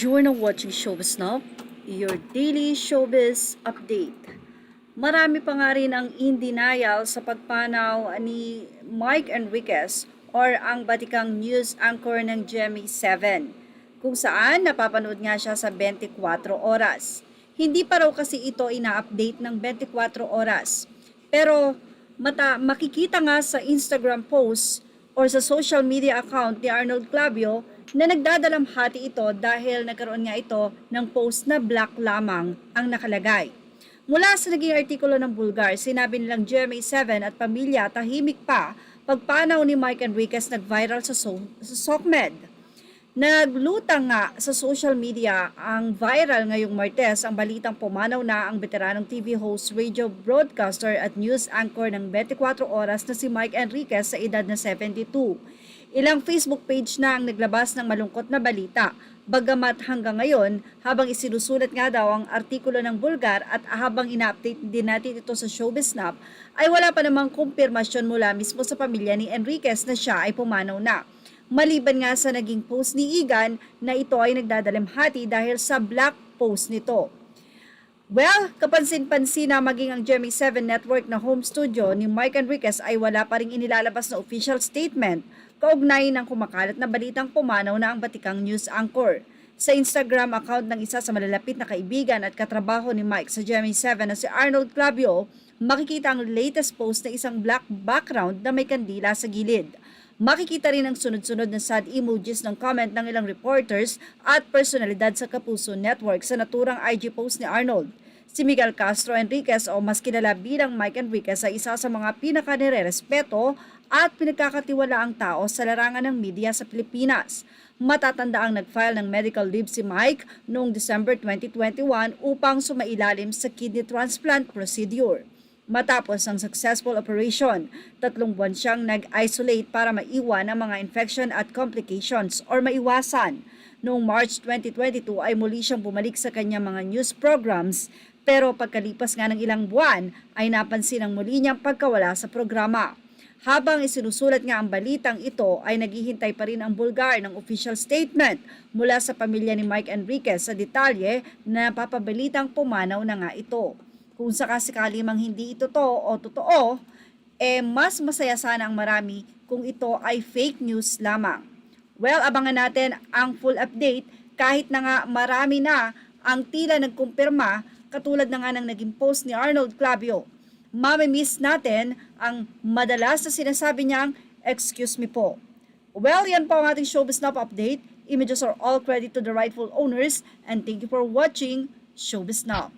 You are now watching Showbiz Now, your daily showbiz update. Marami pa nga rin ang in denial sa pagpanaw ni Mike Enriquez or ang batikang news anchor ng GMA 7, kung saan napapanood nga siya sa 24 oras. Hindi pa raw kasi ito ina-update ng 24 oras. Pero makikita nga sa Instagram post or sa social media account ni Arnold Clavio na nagdadalamhati ito dahil nagkaroon nga ito ng post na black lamang ang nakalagay. Mula sa naging artikulo ng Bulgar, sinabi nilang GMA 7 at pamilya tahimik pa pagpanaw ni Mike Enriquez nag-viral sa SOCMED. Naglutang nga sa social media ang viral ngayong Martes ang balitang pumanaw na ang veteranong TV host, radio broadcaster at news anchor ng 24 oras na si Mike Enriquez sa edad na 72. Ilang Facebook page na ang naglabas ng malungkot na balita. Bagamat hanggang ngayon, habang isinusulat nga daw ang artikulo ng Bulgar at habang ina-update din natin ito sa Showbiz Snap, ay wala pa namang kumpirmasyon mula mismo sa pamilya ni Enriquez na siya ay pumanaw na. Maliban nga sa naging post ni Igan na ito ay nagdadalamhati dahil sa black post nito. Well, kapansin-pansin na maging ang GMA 7 network na home studio ni Mike Enriquez ay wala pa ring inilalabas na official statement kaugnay ng kumakalat na balitang pumanaw na ang batikang news anchor. Sa Instagram account ng isa sa malalapit na kaibigan at katrabaho ni Mike sa GMA 7 na si Arnold Clavio, makikita ang latest post na isang black background na may kandila sa gilid. Makikita rin ang sunod-sunod na sad emojis ng comment ng ilang reporters at personalidad sa Kapuso Network sa naturang IG post ni Arnold. Si Miguel Castro Enriquez o mas kilala bilang Mike Enriquez ay isa sa mga pinaka-nirerespeto at pinagkakatiwalaang tao sa larangan ng media sa Pilipinas. Matatanda ang nag-file ng medical leave si Mike noong December 2021 upang sumailalim sa kidney transplant procedure. Matapos ang successful operation, 3 buwan siyang nag-isolate para maiwan ang mga infection at complications or maiwasan. Noong March 2022 ay muli siyang bumalik sa kanyang mga news programs, pero pagkalipas nga ng ilang buwan ay napansin ang muli niyang pagkawala sa programa. Habang isinusulat nga ang balitang ito ay naghihintay pa rin ang Bulgar ng official statement mula sa pamilya ni Mike Enriquez sa detalye na papabalitang pumanaw na nga ito. Kung sakasakali mang hindi ito totoo, mas masaya sana ang marami kung ito ay fake news lamang. Well, abangan natin ang full update kahit na nga marami na ang tila nagkumpirma katulad na nga ng naging post ni Arnold Clavio. Mamimiss natin ang madalas na sinasabi niyang, "Excuse me po." Well, yan po ang ating Showbiz Snap update. Images are all credit to the rightful owners and thank you for watching Showbiz Snap.